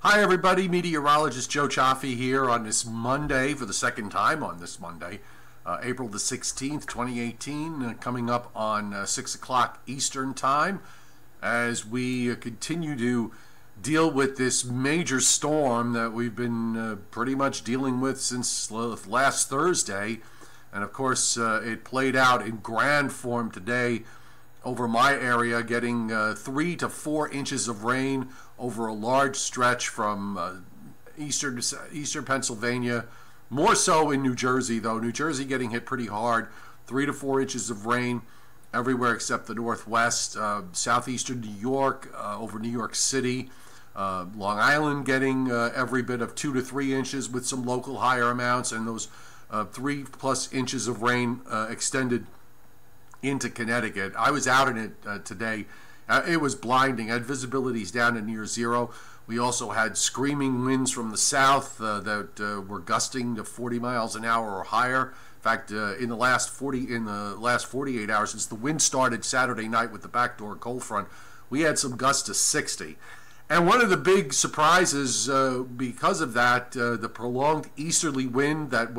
Hi everybody, meteorologist Joe Cioffi here on this Monday, for the second time on this Monday, April the 16th, 2018, coming up on 6 o'clock Eastern Time, as we continue to deal with this major storm that we've been pretty much dealing with since last Thursday. And of course, it played out in grand form today over my area, getting 3 to 4 inches of rain over a large stretch from eastern Pennsylvania, more so in New Jersey, though. New Jersey getting hit pretty hard. 3 to 4 inches of rain everywhere except the Northwest. Southeastern New York, over New York City. Long Island getting every bit of 2 to 3 inches with some local higher amounts, and those 3+ inches of rain extended into Connecticut. I was out in it today. It was blinding. I had visibilities down to near zero. We also had screaming winds from the south that were gusting to 40 miles an hour or higher. In fact, in the last 48 hours, since the wind started Saturday night with the backdoor cold front, we had some gusts to 60. And one of the big surprises because of that, the prolonged easterly wind that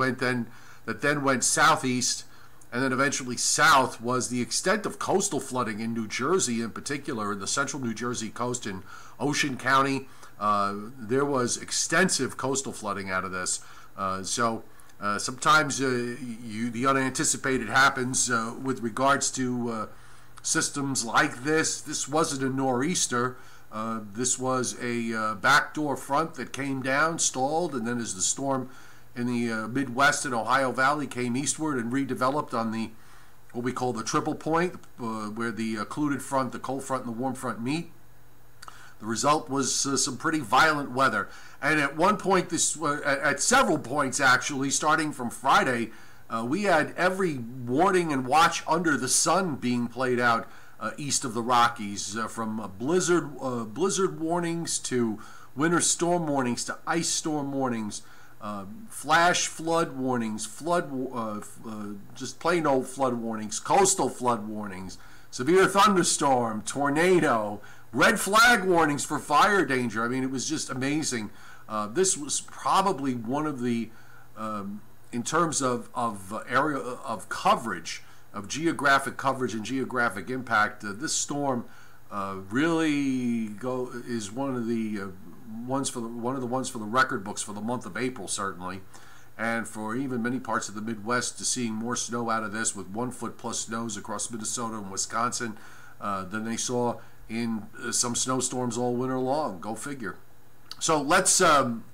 then went southeast and then eventually south, was the extent of coastal flooding in New Jersey, in particular, in the central New Jersey coast in Ocean County. There was extensive coastal flooding out of this. Sometimes the unanticipated happens with regards to systems like this. This wasn't a nor'easter. This was a backdoor front that came down, stalled, and then as the storm in the Midwest and Ohio Valley came eastward and redeveloped on the what we call the triple point, where the occluded front, the cold front, and the warm front meet. The result was some pretty violent weather. And at one point, at several points actually, starting from Friday, we had every warning and watch under the sun being played out east of the Rockies, from blizzard warnings to winter storm warnings to ice storm warnings. Flash flood warnings, just plain old flood warnings, coastal flood warnings, severe thunderstorm, tornado, red flag warnings for fire danger. I mean, it was just amazing. This was probably one of the, in terms of area of coverage, of geographic coverage and geographic impact, this storm really is one of the ones for the record books for the month of April, certainly, and for even many parts of the Midwest, to seeing more snow out of this, with 1 foot plus snows across Minnesota and Wisconsin than they saw in some snowstorms all winter long. Go figure. So let's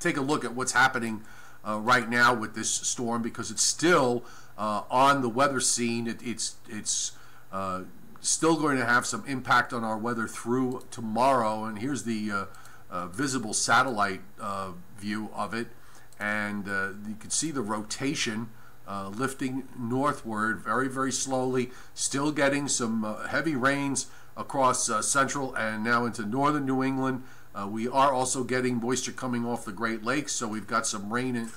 take a look at what's happening right now with this storm, because it's still on the weather scene. It's still going to have some impact on our weather through tomorrow. And here's the visible satellite view of it, and you can see the rotation lifting northward very, very slowly, still getting some heavy rains across central and now into northern New England. We are also getting moisture coming off the Great Lakes, so we've got some rain and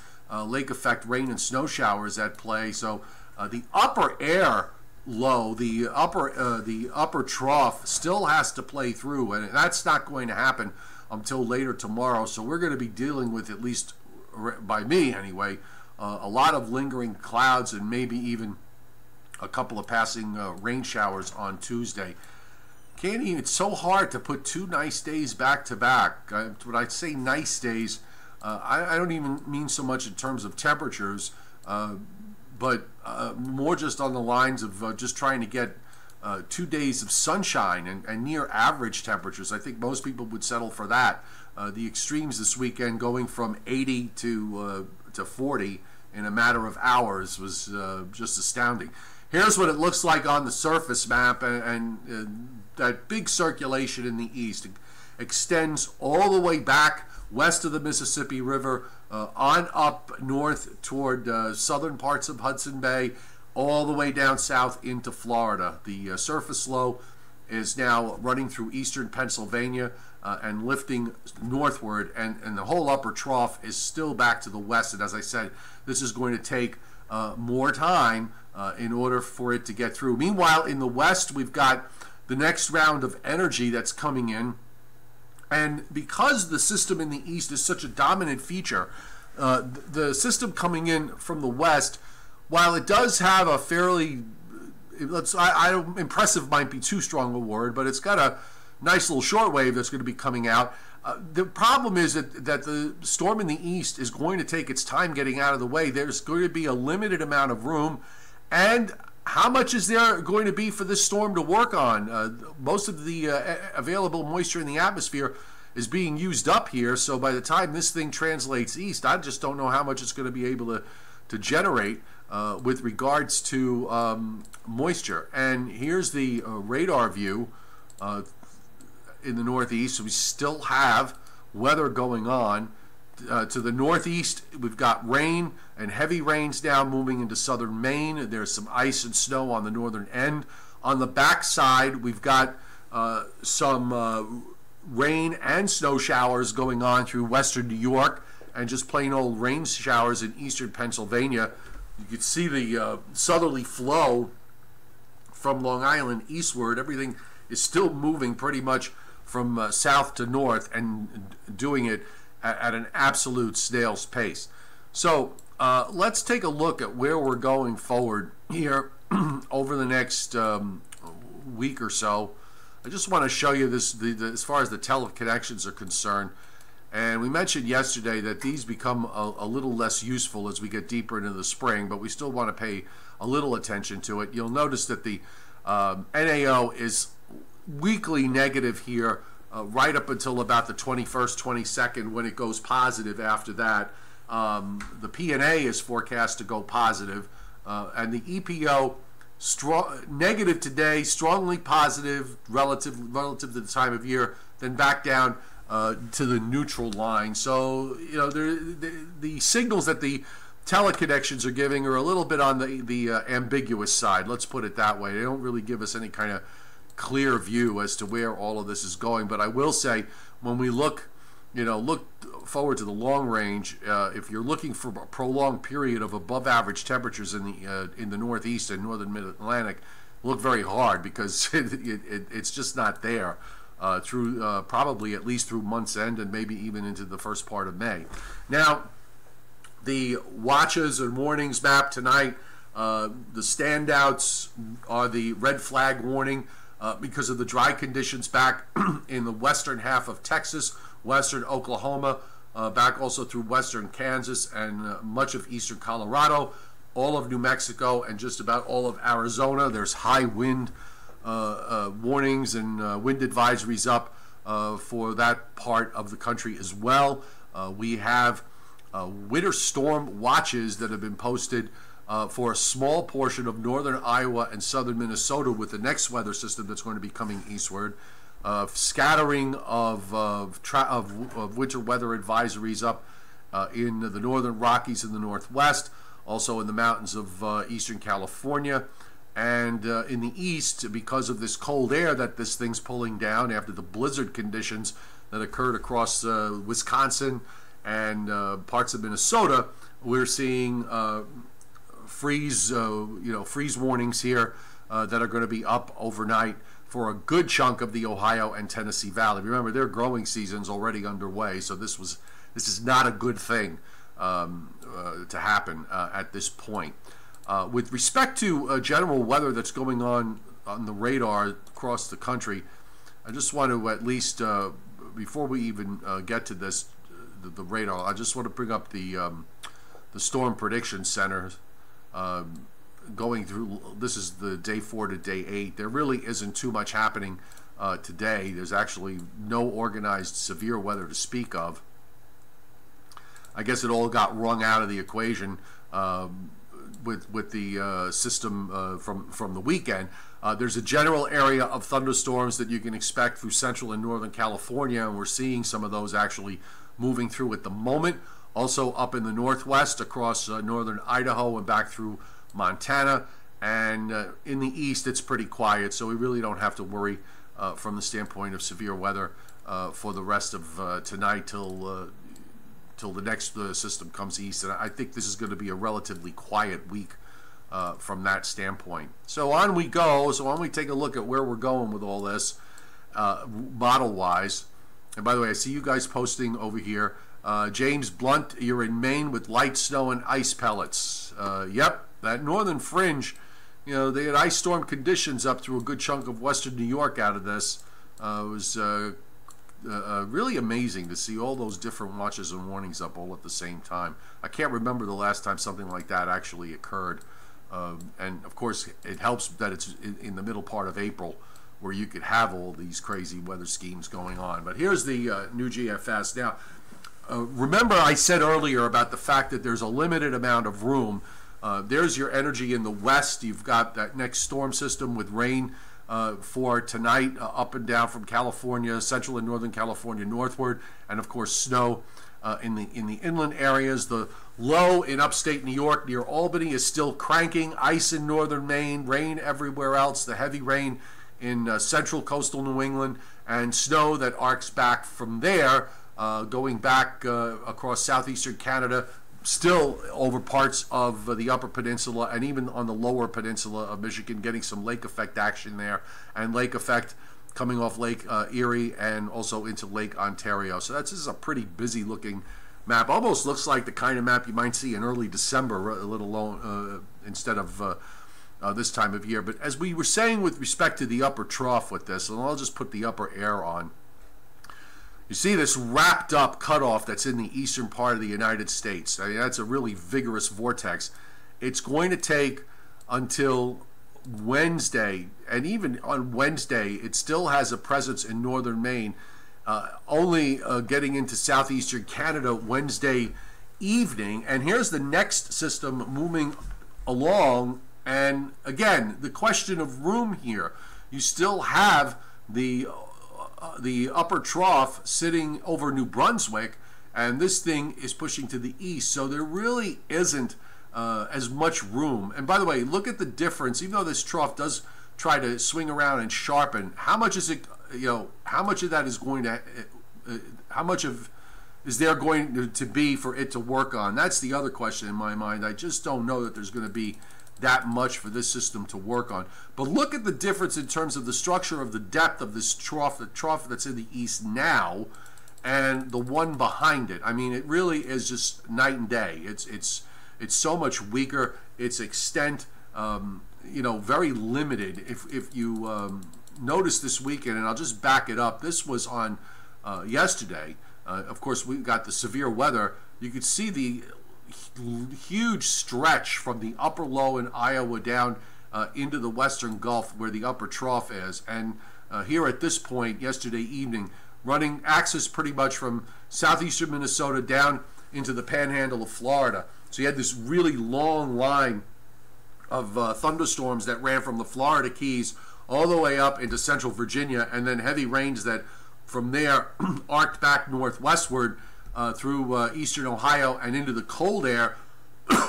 lake effect rain and snow showers at play. So the upper air low, the upper trough still has to play through, and that's not going to happen until later tomorrow. So we're going to be dealing with, at least by me anyway, a lot of lingering clouds and maybe even a couple of passing rain showers on Tuesday. It's so hard to put 2 nice days back to back. When I say nice days, I don't even mean so much in terms of temperatures, but more just on the lines of just trying to get 2 days of sunshine and near average temperatures. I think most people would settle for that. The extremes this weekend, going from 80 to 40 in a matter of hours, was just astounding. Here's what it looks like on the surface map, and that big circulation in the east extends all the way back west of the Mississippi River, on up north toward southern parts of Hudson Bay, all the way down south into Florida. The surface low is now running through eastern Pennsylvania and lifting northward, and the whole upper trough is still back to the west. And as I said, this is going to take more time in order for it to get through. Meanwhile, in the west, we've got the next round of energy that's coming in And because the system in the east is such a dominant feature, the system coming in from the west, while it does have a fairly, impressive might be too strong a word, but it's got a nice little shortwave that's going to be coming out. The problem is that the storm in the east is going to take its time getting out of the way. There's going to be a limited amount of room, and how much is there going to be for this storm to work on? Most of the available moisture in the atmosphere is being used up here, so by the time this thing translates east, I just don't know how much it's going to be able to generate with regards to moisture. And here's the radar view in the northeast. So we still have weather going on. To the northeast, we've got rain and heavy rains now moving into southern Maine. There's some ice and snow on the northern end. On the backside, we've got some rain and snow showers going on through western New York, and just plain old rain showers in eastern Pennsylvania. You can see the southerly flow from Long Island eastward. Everything is still moving pretty much from south to north, and doing it at an absolute snail's pace. So let's take a look at where we're going forward here over the next week or so. I just want to show you this, as far as the teleconnections are concerned. And we mentioned yesterday that these become a little less useful as we get deeper into the spring, but we still want to pay a little attention to it. You'll notice that the NAO is weekly negative here, right up until about the 21st, 22nd, when it goes positive. After that, the PNA is forecast to go positive, and the EPO negative today, strongly positive relative to the time of year, then back down to the neutral line. So you know, the signals that the teleconnections are giving are a little bit on the ambiguous side. Let's put it that way. They don't really give us any kind of clear view as to where all of this is going. But I will say, when we look forward to the long range, if you're looking for a prolonged period of above average temperatures in the northeast and northern mid-Atlantic, look very hard, because it's just not there through probably at least through month's end, and maybe even into the first part of May. Now, the watches and warnings map tonight, the standouts are the red flag warning because of the dry conditions back in the western half of Texas, western Oklahoma, back also through western Kansas and much of eastern Colorado, all of New Mexico, and just about all of Arizona. There's high wind warnings and wind advisories up for that part of the country as well. We have winter storm watches that have been posted for a small portion of northern Iowa and southern Minnesota, with the next weather system that's going to be coming eastward. Scattering of winter weather advisories up in the northern Rockies and the Northwest, also in the mountains of eastern California. And in the east, because of this cold air that this thing's pulling down after the blizzard conditions that occurred across Wisconsin and parts of Minnesota, we're seeing freeze warnings here that are going to be up overnight for a good chunk of the Ohio and Tennessee Valley. Remember, their growing season's already underway, so this is not a good thing to happen at this point. With respect to general weather that's going on the radar across the country, I just want to at least, before we even get to this, the radar, I just want to bring up the Storm Prediction Center. Going through, this is the day 4 to day 8. There really isn't too much happening today. There's actually no organized severe weather to speak of. I guess it all got wrung out of the equation with the system from the weekend. There's a general area of thunderstorms that you can expect through central and northern California, and we're seeing some of those actually moving through at the moment. Also up in the northwest across northern Idaho and back through Montana, and in the east it's pretty quiet, so we really don't have to worry from the standpoint of severe weather for the rest of tonight till the next system comes east. And I think this is going to be a relatively quiet week from that standpoint. So on we go. So on we take a look at where we're going with all this model wise. And by the way, I see you guys posting over here. James Blunt, you're in Maine with light snow and ice pellets. Yep, that northern fringe, you know, they had ice storm conditions up through a good chunk of western New York out of this. It was really amazing to see all those different watches and warnings up all at the same time. I can't remember the last time something like that actually occurred. And of course, it helps that it's in the middle part of April, where you could have all these crazy weather schemes going on. But here's the new GFS. Now, remember I said earlier about the fact that there's a limited amount of room. There's your energy in the west. You've got that next storm system with rain for tonight up and down from California, central and northern California northward, and of course snow in the inland areas. The low in upstate New York near Albany is still cranking. Ice in northern Maine, rain everywhere else. The heavy rain in central coastal New England, and snow that arcs back from there, going back across southeastern Canada, still over parts of the upper peninsula and even on the lower peninsula of Michigan, getting some lake effect action there, and lake effect coming off Lake Erie and also into Lake Ontario. So this is a pretty busy looking map. Almost looks like the kind of map you might see in early December, let alone instead of this time of year. But as we were saying with respect to the upper trough with this, and I'll just put the upper air on, you see this wrapped up cutoff that's in the eastern part of the United States. I mean, that's a really vigorous vortex. It's going to take until Wednesday, and even on Wednesday, it still has a presence in northern Maine, only getting into southeastern Canada Wednesday evening. And here's the next system moving along. And again, the question of room here, you still have the upper trough sitting over New Brunswick, and this thing is pushing to the east, so there really isn't as much room. And by the way, look at the difference. Even though this trough does try to swing around and sharpen, how much is it, you know, how much of that is going to how much of is there going to be for it to work on? That's the other question in my mind. I just don't know that there's going to be that much for this system to work on. But look at the difference in terms of the structure of the depth of this trough, the trough that's in the east now, and the one behind it. I mean, it really is just night and day. It's so much weaker. Its extent, you know, very limited. If you notice this weekend, and I'll just back it up. This was on yesterday. Of course, we got the severe weather. You could see the huge stretch from the upper low in Iowa down into the western Gulf where the upper trough is. And here at this point yesterday evening, running axis pretty much from southeastern Minnesota down into the panhandle of Florida. So you had this really long line of thunderstorms that ran from the Florida Keys all the way up into central Virginia, and then heavy rains that from there arced back northwestward through eastern Ohio and into the cold air,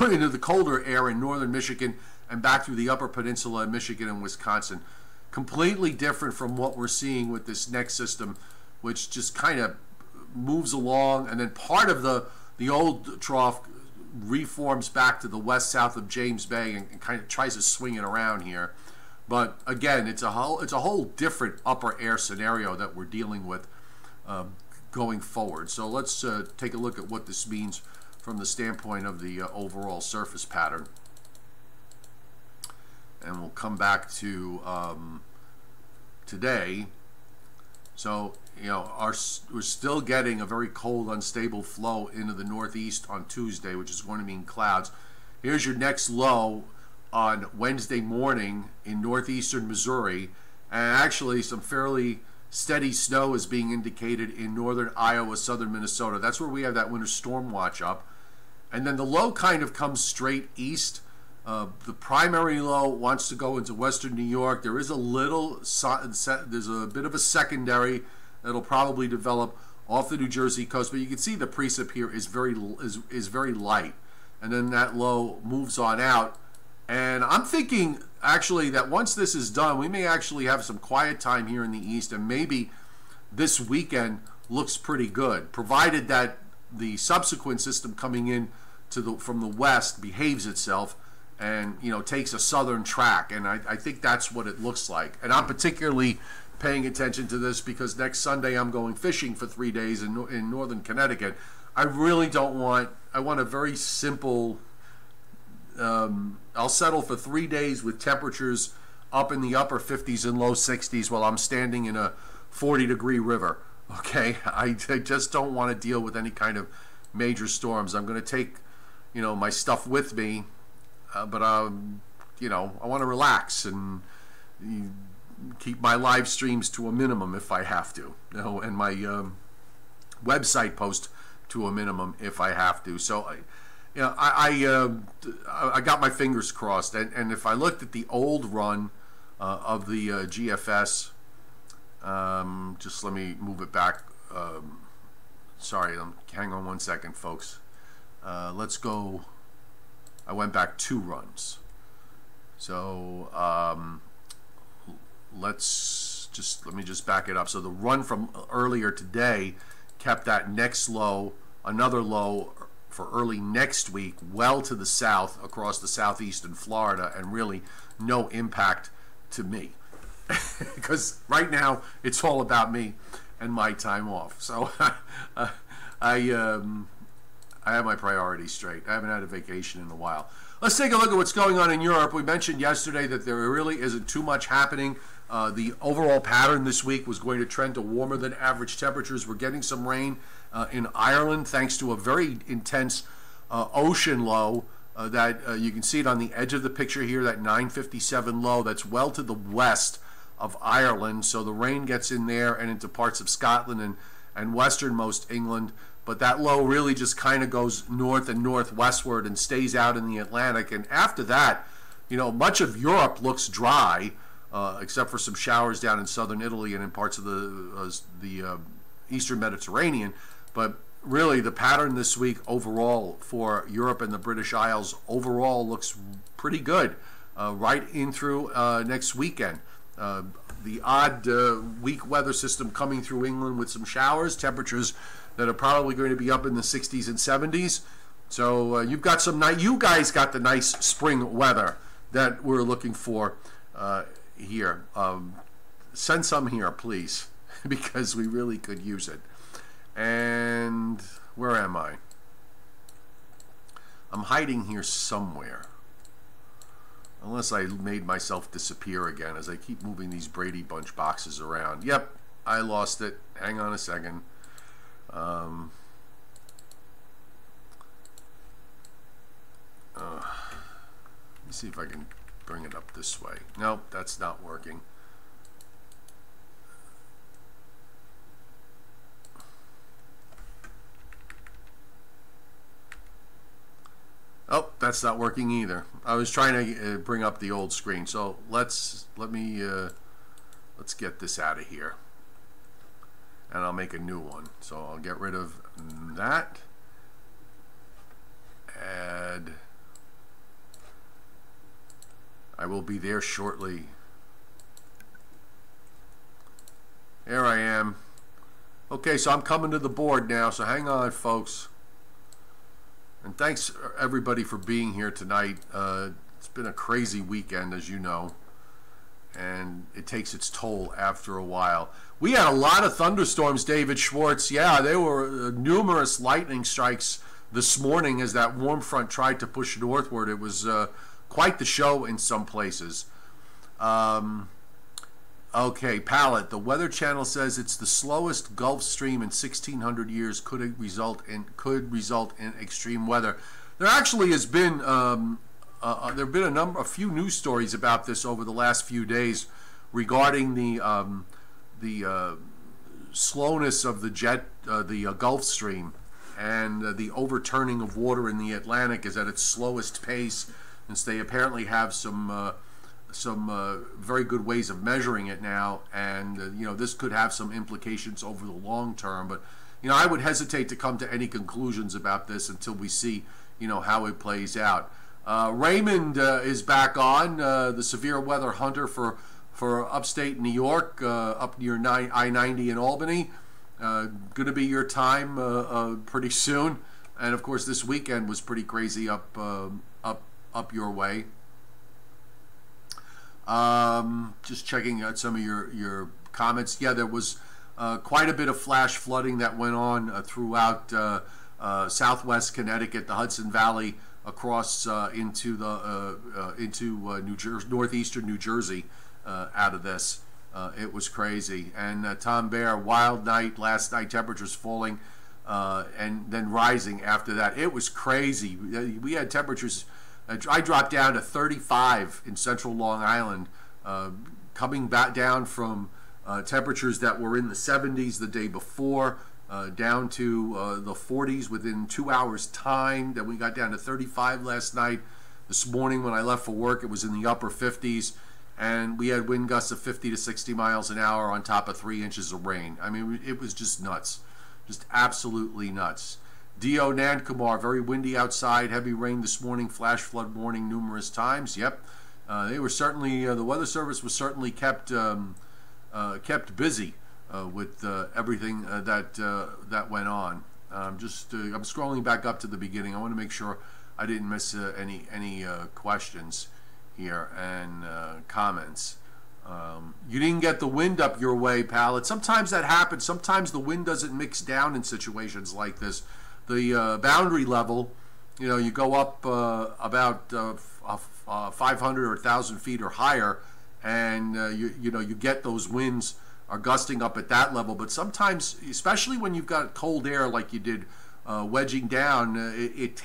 into the colder air in northern Michigan, and back through the upper peninsula in Michigan and Wisconsin. Completely different from what we're seeing with this next system, which just kind of moves along, and then part of the old trough reforms back to the west south of James Bay and kind of tries to swing it around here. But again, it's a whole different upper air scenario that we're dealing with going forward. So let's take a look at what this means from the standpoint of the overall surface pattern. And we'll come back to today. So, you know, we're still getting a very cold, unstable flow into the northeast on Tuesday, which is going to mean clouds. Here's your next low on Wednesday morning in northeastern Missouri, and actually some fairly steady snow is being indicated in northern Iowa, southern Minnesota. That's where we have that winter storm watch up. And then the low kind of comes straight east. The primary low wants to go into western New York. There is there's a bit of a secondary that'll probably develop off the New Jersey coast, but you can see the precip here is very light, and then that low moves on out. And I'm thinking actually that once this is done, we may actually have some quiet time here in the east, and maybe this weekend looks pretty good, provided that the subsequent system coming in from the west behaves itself and, you know, takes a southern track. And I think that's what it looks like. And I'm particularly paying attention to this because next Sunday I'm going fishing for 3 days in northern Connecticut. I really don't want, I want a very simple, I'll settle for 3 days with temperatures up in the upper 50s and low 60s while I'm standing in a 40-degree river. Okay, I just don't want to deal with any kind of major storms. I'm going to take, my stuff with me, but I want to relax and keep my live streams to a minimum if I have to, and my website post to a minimum if I have to. So, I got my fingers crossed, and if I looked at the old run of the GFS. Just let me move it back. Sorry, hang on 1 second, folks. Let's go. I went back 2 runs. So let me just back it up. So the run from earlier today kept that next low, another low for early next week, well to the south across the southeastern Florida, and really no impact to me. Because right now it's all about me and my time off. So I have my priorities straight. I haven't had a vacation in a while. Let's take a look at what's going on in Europe. We mentioned yesterday that there really isn't too much happening. The overall pattern this week was going to trend to warmer than average temperatures. We're getting some rain in Ireland thanks to a very intense ocean low. That you can see it on the edge of the picture here, that 957 low. That's well to the west of Ireland, so the rain gets in there and into parts of Scotland and westernmost England, but that low really just kind of goes north and northwestward and stays out in the Atlantic. And after that, much of Europe looks dry, except for some showers down in southern Italy and in parts of the eastern Mediterranean. But really, the pattern this week overall for Europe and the British Isles overall looks pretty good, right in through next weekend. The odd weak weather system coming through England with some showers, temperatures that are probably going to be up in the 60s and 70s. So you guys got the nice spring weather that we're looking for here. Send some here, please, because we really could use it. And where am I? I'm hiding here somewhere. Unless I made myself disappear again as I keep moving these Brady Bunch boxes around. Yep, I lost it. Hang on a second. Let me see if I can bring it up this way. Nope, that's not working. Oh, that's not working either. I was trying to bring up the old screen. So let's get this out of here, and I'll make a new one. So I'll get rid of that. Add. I will be there shortly. There I am. Okay, so I'm coming to the board now. So hang on, folks. And thanks everybody for being here tonight. It's been a crazy weekend, as you know, and it takes its toll after a while. We had a lot of thunderstorms, David Schwartz. Yeah, there were numerous lightning strikes this morning as that warm front tried to push northward. It was quite the show in some places. Okay, Pallet. The Weather Channel says it's the slowest Gulf Stream in 1,600 years. Could result in extreme weather. There actually has been there have been a few news stories about this over the last few days regarding the slowness of the Gulf Stream, and the overturning of water in the Atlantic is at its slowest pace, since they apparently have some very good ways of measuring it now, and this could have some implications over the long term. But I would hesitate to come to any conclusions about this until we see how it plays out. Raymond is back on, the severe weather hunter for upstate New York, up near I-90 in Albany. Going to be your time pretty soon, and of course this weekend was pretty crazy up your way. Just checking out some of your comments. Yeah, there was quite a bit of flash flooding that went on throughout southwest Connecticut, the Hudson Valley, across into New Jersey, northeastern New Jersey. Out of this, it was crazy. And Tom Bear, wild night last night. Temperatures falling and then rising after that. It was crazy. We had temperatures. I dropped down to 35 in central Long Island, coming back down from temperatures that were in the 70s the day before, down to the 40s within 2 hours time. Then we got down to 35 last night. This morning when I left for work, it was in the upper 50s, and we had wind gusts of 50 to 60 miles an hour on top of 3 inches of rain. I mean, it was just nuts, just absolutely nuts. D.O. Nandkumar, very windy outside, heavy rain this morning, flash flood warning numerous times. Yep, they were certainly, the Weather Service was certainly kept busy with everything that went on. I'm scrolling back up to the beginning. I want to make sure I didn't miss any questions here and comments. You didn't get the wind up your way, pal. Sometimes that happens. Sometimes the wind doesn't mix down in situations like this. The boundary level, you go up about 500 or 1,000 feet or higher, and you get those winds are gusting up at that level. But sometimes, especially when you've got cold air like you did wedging down, it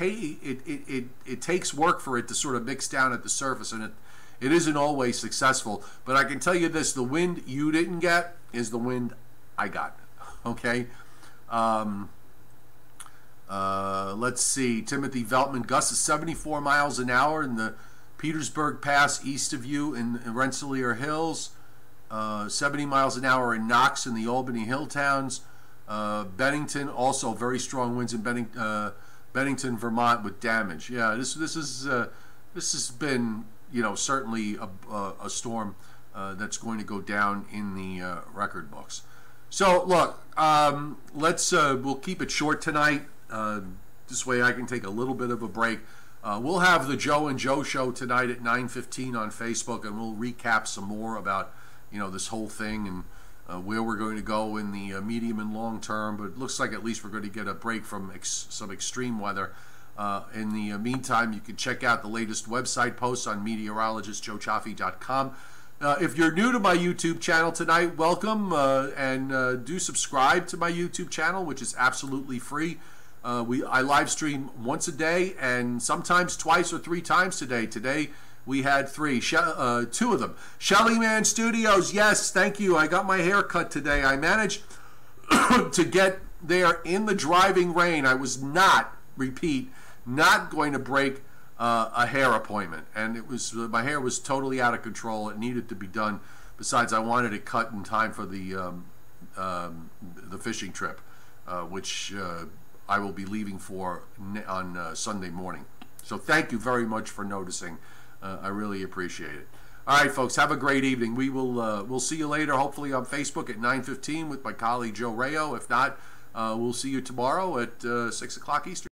takes work for it to sort of mix down at the surface, and it isn't always successful. But I can tell you this: the wind you didn't get is the wind I got. Okay. Let's see. Timothy Veltman, gusts of 74 miles an hour in the Petersburg Pass east of you in Rensselaer Hills. 70 miles an hour in Knox in the Albany Hill towns. Bennington, also very strong winds in Bennington, Vermont, with damage. Yeah, this has been certainly a storm that's going to go down in the record books. So look, we'll keep it short tonight. This way I can take a little bit of a break. We'll have the Joe and Joe show tonight at 9:15 on Facebook, and we'll recap some more about this whole thing and where we're going to go in the medium and long term. But it looks like at least we're going to get a break from some extreme weather. In the meantime, you can check out the latest website posts on meteorologistjoecioffi.com. If you're new to my YouTube channel tonight, welcome, and do subscribe to my YouTube channel, which is absolutely free. I live stream once a day and sometimes twice or 3 times today. Today we had 2 of them. Shelly Man Studios, yes, thank you. I got my hair cut today. I managed to get there in the driving rain. I was not going to break a hair appointment, and my hair was totally out of control. It needed to be done. Besides, I wanted it cut in time for the fishing trip, which I will be leaving for on Sunday morning. So thank you very much for noticing. I really appreciate it. All right, folks, have a great evening. We'll see you later, hopefully on Facebook at 9:15 with my colleague Joe Rayo. If not, we'll see you tomorrow at 6 o'clock Eastern.